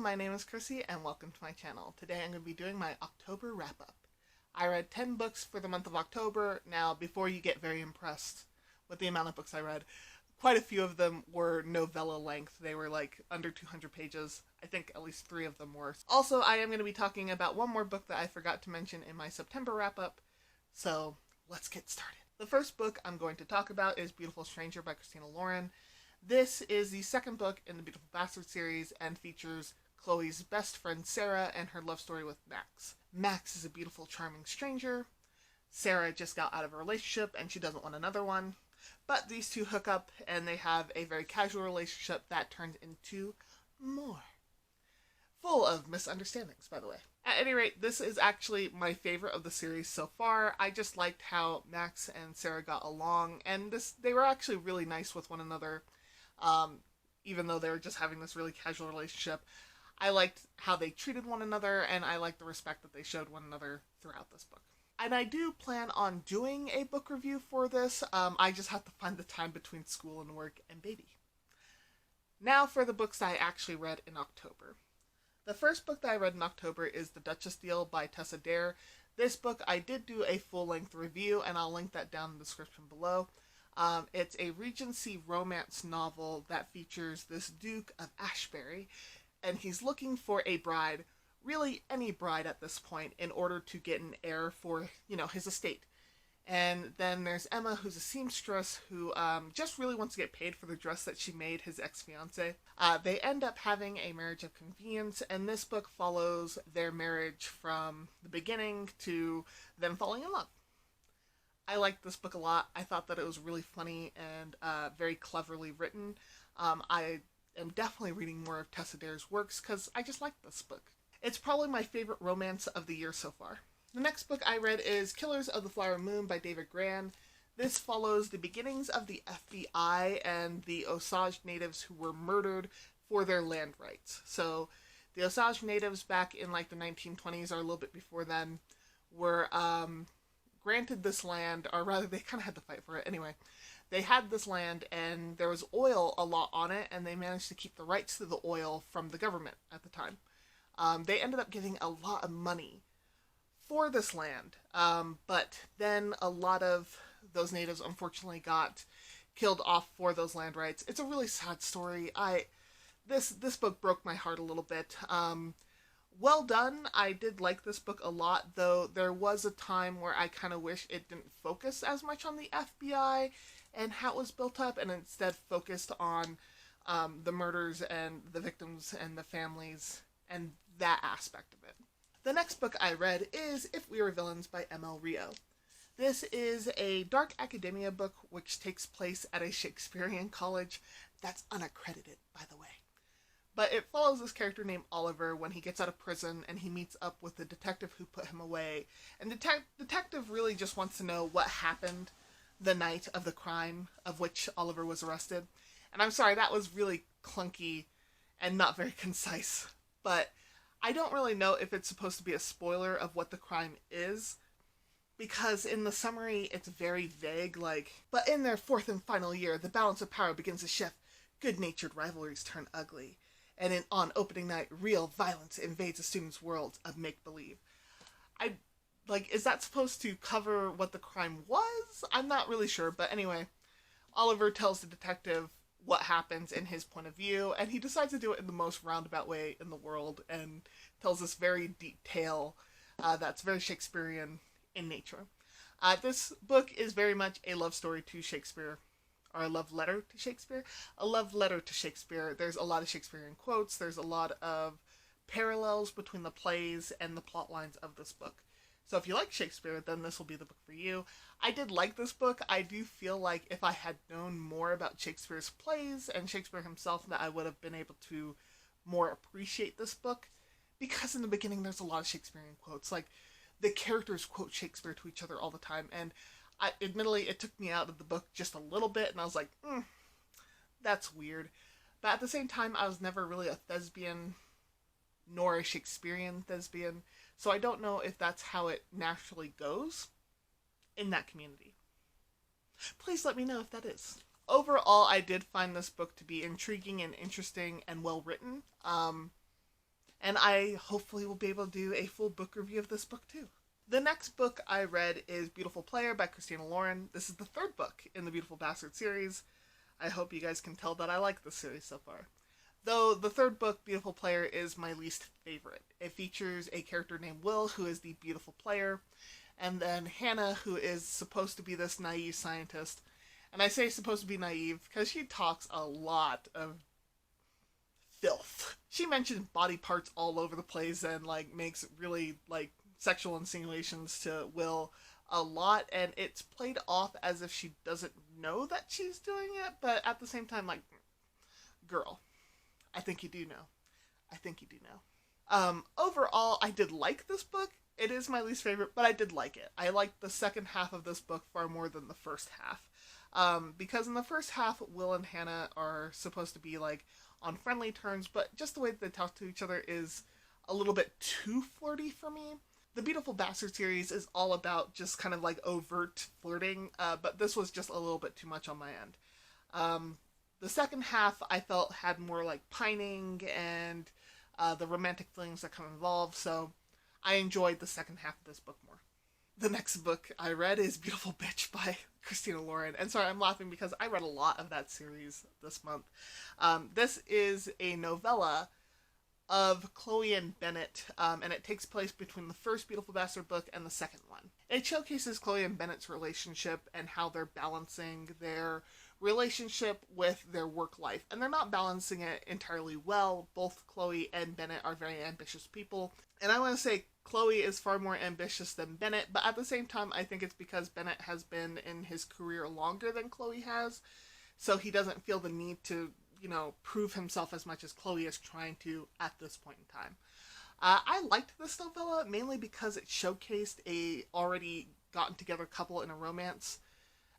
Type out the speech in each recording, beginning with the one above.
my name is Chrissy and welcome to my channel. Today I'm going to be doing my October wrap-up. I read 10 books for the month of October. Now, before you get very impressed with the amount of books I read, quite a few of them were novella length. They were like under 200 pages. I think at least 3 of them were. Also, I am going to be talking about one more book that I forgot to mention in my September wrap-up, so let's get started. The first book I'm going to talk about is Beautiful Stranger by Christina Lauren. This is the second book in the Beautiful Bastard series and features Chloe's best friend Sarah and her love story with Max. Max is a beautiful, charming stranger. Sarah just got out of a relationship and she doesn't want another one. But these two hook up and they have a very casual relationship that turns into more. Full of misunderstandings, by the way. At any rate, this is actually my favorite of the series so far. I just liked how Max and Sarah got along, and they were actually really nice with one another. Even though they were just having this really casual relationship. I liked how they treated one another, and I liked the respect that they showed one another throughout this book. And I do plan on doing a book review for this. I just have to find the time between school and work and baby. Now for the books I actually read in October. The first book that I read in October is The Duchess Deal by Tessa Dare. This book I did do a full-length review, and I'll link that down in the description below. It's a Regency romance novel that features this Duke of Ashbury, and he's looking for a bride, really any bride at this point, in order to get an heir for, his estate. And then there's Emma, who's a seamstress, who just really wants to get paid for the dress that she made his ex-fiancé. They end up having a marriage of convenience, and this book follows their marriage from the beginning to them falling in love. I liked this book a lot. I thought that it was really funny and very cleverly written. I am definitely reading more of Tessa Dare's works because I just like this book. It's probably my favorite romance of the year so far. The next book I read is Killers of the Flower Moon by David Grann. This follows the beginnings of the FBI and the Osage natives who were murdered for their land rights. So the Osage natives back in like the 1920s or a little bit before then were granted this land, or rather they kind of had to fight for it. Anyway, they had this land and there was oil a lot on it, and they managed to keep the rights to the oil from the government at the time. They ended up getting a lot of money for this land, but then a lot of those natives unfortunately got killed off for those land rights. It's a really sad story. This book broke my heart a little bit. Well done. I did like this book a lot, though there was a time where I kind of wish it didn't focus as much on the FBI and how it was built up, and instead focused on the murders and the victims and the families and that aspect of it. The next book I read is If We Were Villains by M.L. Rio. This is a dark academia book which takes place at a Shakespearean college that's unaccredited, by the way. But it follows this character named Oliver when he gets out of prison and he meets up with the detective who put him away. And the detective really just wants to know what happened the night of the crime of which Oliver was arrested. And I'm sorry, that was really clunky and not very concise. But I don't really know if it's supposed to be a spoiler of what the crime is, because in the summary it's very vague, but in their 4th and final year, the balance of power begins to shift. Good-natured rivalries turn ugly. And on opening night, real violence invades a student's world of make-believe. Is that supposed to cover what the crime was? I'm not really sure, but anyway, Oliver tells the detective what happens in his point of view, and he decides to do it in the most roundabout way in the world, and tells this very deep tale that's very Shakespearean in nature. This book is very much a love story to Shakespeare, or a love letter to Shakespeare. A love letter to Shakespeare. There's a lot of Shakespearean quotes. There's a lot of parallels between the plays and the plot lines of this book. So if you like Shakespeare, then this will be the book for you. I did like this book. I do feel like if I had known more about Shakespeare's plays and Shakespeare himself, that I would have been able to more appreciate this book. Because in the beginning, there's a lot of Shakespearean quotes. The characters quote Shakespeare to each other all the time, and admittedly, it took me out of the book just a little bit, and I was like, that's weird. But at the same time, I was never really a thespian, nor a Shakespearean thespian, so I don't know if that's how it naturally goes in that community. Please let me know if that is. Overall, I did find this book to be intriguing and interesting and well written. and I hopefully will be able to do a full book review of this book too. The next book I read is Beautiful Player by Christina Lauren. This is the third book in the Beautiful Bastard series. I hope you guys can tell that I like this series so far. Though the third book, Beautiful Player, is my least favorite. It features a character named Will, who is the beautiful player, and then Hannah, who is supposed to be this naive scientist. And I say supposed to be naive because she talks a lot of filth. She mentions body parts all over the place and makes really sexual insinuations to Will a lot, and it's played off as if she doesn't know that she's doing it, but at the same time, girl, I think you do know. I think you do know. Overall, I did like this book. It is my least favorite, but I did like it. I liked the second half of this book far more than the first half. Because in the first half, Will and Hannah are supposed to be on friendly terms, but just the way that they talk to each other is a little bit too flirty for me. The Beautiful Bastard series is all about just kind of overt flirting, but this was just a little bit too much on my end. The second half I felt had more pining and the romantic feelings that come involved, so I enjoyed the second half of this book more. The next book I read is Beautiful Bitch by Christina Lauren. And sorry, I'm laughing because I read a lot of that series this month. This is a novella of Chloe and Bennett, and it takes place between the first Beautiful Bastard book and the second one. It showcases Chloe and Bennett's relationship and how they're balancing their relationship with their work life. And they're not balancing it entirely well. Both Chloe and Bennett are very ambitious people. And I want to say Chloe is far more ambitious than Bennett, but at the same time, I think it's because Bennett has been in his career longer than Chloe has, so he doesn't feel the need to prove himself as much as Chloe is trying to at this point in time. I liked this novella mainly because it showcased a already gotten together couple in a romance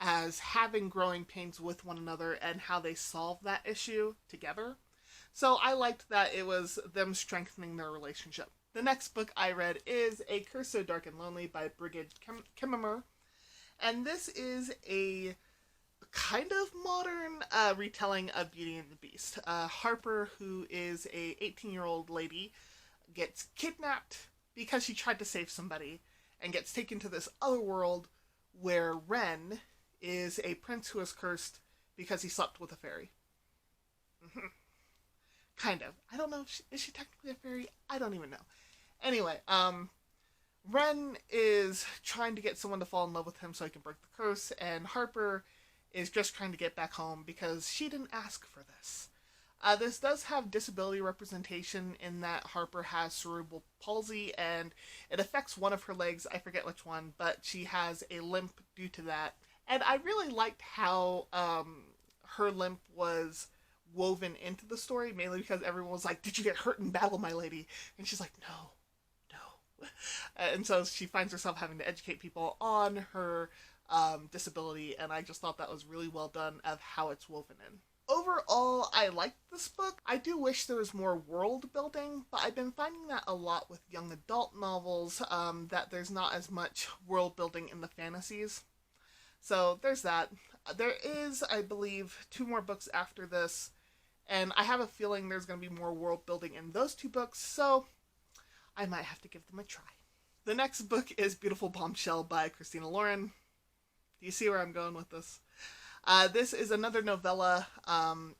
as having growing pains with one another and how they solve that issue together. So I liked that it was them strengthening their relationship. The next book I read is A Curse So Dark and Lonely by Brigid Kemmerer, and this is a kind of modern retelling of Beauty and the Beast. Harper, who is a 18-year-old lady, gets kidnapped because she tried to save somebody and gets taken to this other world where Ren is a prince who is cursed because he slept with a fairy. Kind of. I don't know if is she technically a fairy? I don't even know. Anyway, Ren is trying to get someone to fall in love with him so he can break the curse, and Harper is just trying to get back home because she didn't ask for this. This does have disability representation in that Harper has cerebral palsy and it affects one of her legs, I forget which one, but she has a limp due to that. And I really liked how her limp was woven into the story, mainly because everyone was like, "Did you get hurt in battle, my lady?" And she's like, no. And so she finds herself having to educate people on her disability, and I just thought that was really well done of how it's woven in. Overall, I liked this book. I do wish there was more world building, but I've been finding that a lot with young adult novels, that there's not as much world building in the fantasies. So there's that. There is, I believe, 2 more books after this, and I have a feeling there's going to be more world building in those 2 books, so I might have to give them a try. The next book is Beautiful Bombshell by Christina Lauren. Do you see where I'm going with this? This is another novella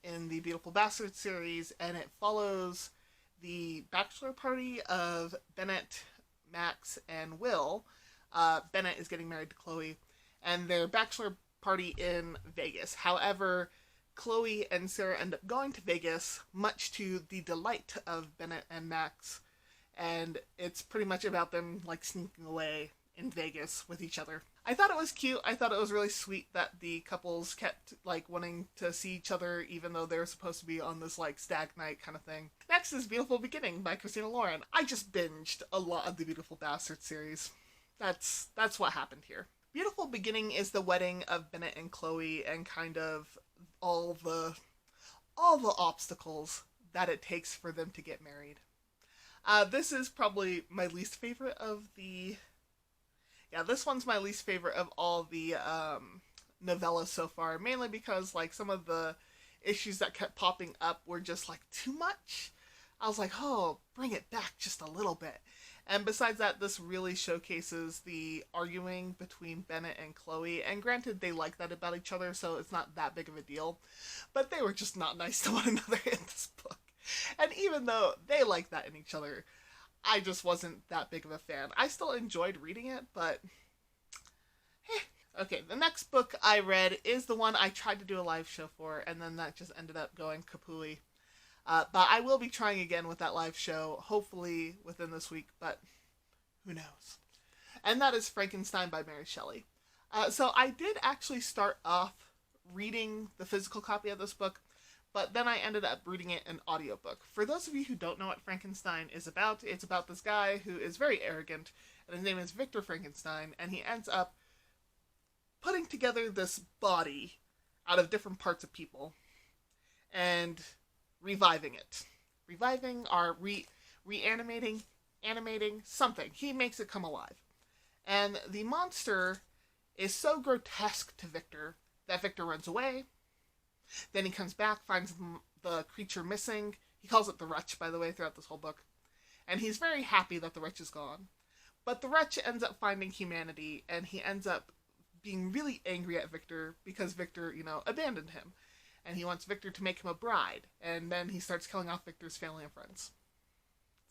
in the Beautiful Bastard series, and it follows the bachelor party of Bennett, Max, and Will. Bennett is getting married to Chloe, and their bachelor party in Vegas. However, Chloe and Sarah end up going to Vegas, much to the delight of Bennett and Max, and it's pretty much about them sneaking away in Vegas with each other. I thought it was cute. I thought it was really sweet that the couples kept wanting to see each other even though they were supposed to be on this stag night kind of thing. Next is Beautiful Beginning by Christina Lauren. I just binged a lot of the Beautiful Bastard series. That's what happened here. Beautiful Beginning is the wedding of Bennett and Chloe and kind of all the obstacles that it takes for them to get married. This is probably my least favorite of the... Yeah, this one's my least favorite of all the novellas so far, mainly because some of the issues that kept popping up were just too much. I was like, oh, bring it back just a little bit. And besides that, this really showcases the arguing between Bennett and Chloe. And granted, they like that about each other, so it's not that big of a deal. But they were just not nice to one another in this book. And even though they like that in each other, I just wasn't that big of a fan. I still enjoyed reading it, but okay, the next book I read is the one I tried to do a live show for, and then that just ended up going kapooey. But I will be trying again with that live show, hopefully within this week, but who knows. And that is Frankenstein by Mary Shelley. So I did actually start off reading the physical copy of this book, but then I ended up reading it in audiobook. For those of you who don't know what Frankenstein is about, it's about this guy who is very arrogant, and his name is Victor Frankenstein, and he ends up putting together this body out of different parts of people and reviving it. Reviving or reanimating, animating, something. He makes it come alive. And the monster is so grotesque to Victor that Victor runs away. Then he comes back, finds the creature missing. He calls it the Wretch, by the way, throughout this whole book. And he's very happy that the Wretch is gone. But the Wretch ends up finding humanity, and he ends up being really angry at Victor because Victor, abandoned him. And he wants Victor to make him a bride. And then he starts killing off Victor's family and friends.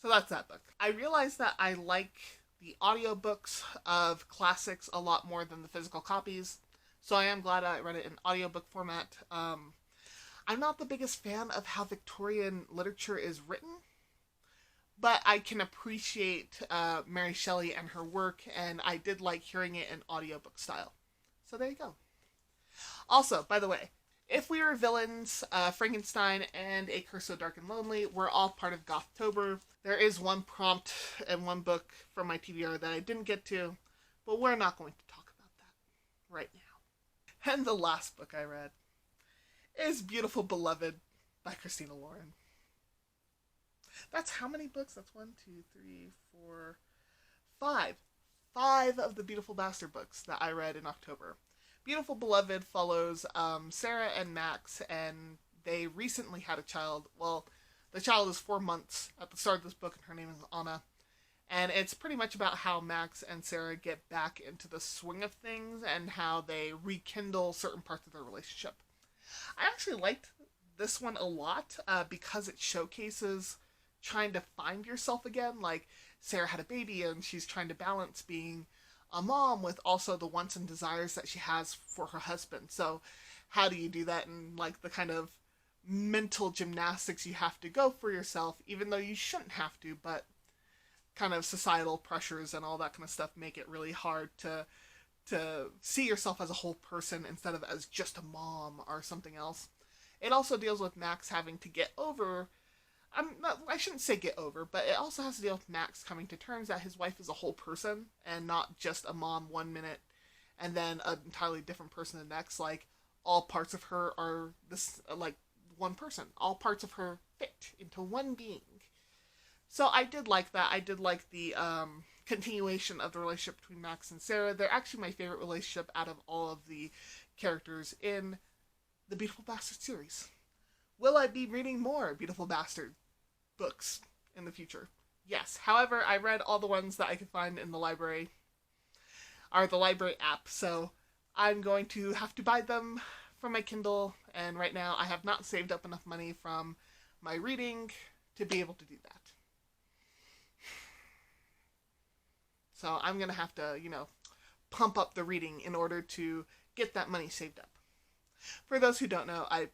So that's that book. I realized that I like the audiobooks of classics a lot more than the physical copies. So I am glad I read it in audiobook format. I'm not the biggest fan of how Victorian literature is written, but I can appreciate Mary Shelley and her work, and I did like hearing it in audiobook style. So there you go. Also, by the way, If We Were Villains, Frankenstein, and A Curse So Dark and Lonely were all part of Gothtober. There is one prompt and one book from my TBR that I didn't get to, but we're not going to talk about that right now. And the last book I read is Beautiful Beloved by Christina Lauren. That's how many books? That's 1, 2, 3, 4, 5. 5 of the Beautiful Bastard books that I read in October. Beautiful Beloved follows Sarah and Max, and they recently had a child. Well, the child is 4 months at the start of this book, and her name is Anna. And it's pretty much about how Max and Sarah get back into the swing of things and how they rekindle certain parts of their relationship. I actually liked this one a lot because it showcases trying to find yourself again. Like, Sarah had a baby and she's trying to balance being a mom with also the wants and desires that she has for her husband. So how do you do that, and like the kind of mental gymnastics you have to go for yourself, even though you shouldn't have to, but kind of societal pressures and all that kind of stuff make it really hard to see yourself as a whole person instead of as just a mom or something else. It also deals with Max having to get over, I shouldn't say get over, but it also has to deal with Max coming to terms that his wife is a whole person and not just a mom one minute and then an entirely different person the next. Like, all parts of her are this, like, one person. All parts of her fit into one being. So I did like that. I did like the continuation of the relationship between Max and Sarah. They're actually my favorite relationship out of all of the characters in the Beautiful Bastard series. Will I be reading more Beautiful Bastard books in the future? Yes. However, I read all the ones that I could find in the library, or the library app, so I'm going to have to buy them from my Kindle, and right now I have not saved up enough money from my reading to be able to do that. So I'm going to have to, pump up the reading in order to get that money saved up. For those who don't know, I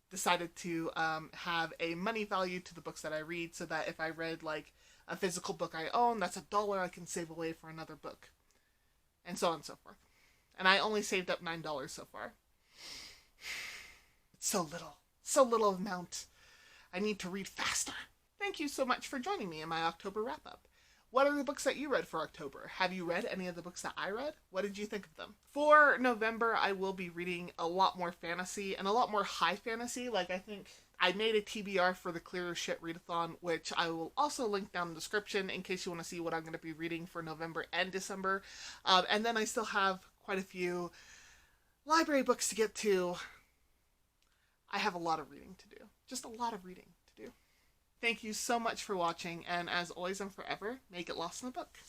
decided to have a money value to the books that I read, so that if I read like a physical book I own, that's $1 I can save away for another book. And so on and so forth. And I only saved up $9 so far. It's so little amount. I need to read faster. Thank you so much for joining me in my October wrap-up. What are the books that you read for October? Have you read any of the books that I read? What did you think of them? For November, I will be reading a lot more fantasy and a lot more high fantasy. Like, I think I made a TBR for the Clear Your Shit Readathon, which I will also link down in the description in case you want to see what I'm going to be reading for November and December. And then I still have quite a few library books to get to. I have a lot of reading to do. Just a lot of reading to do. Thank you so much for watching, and as always and forever, may you get lost in the book.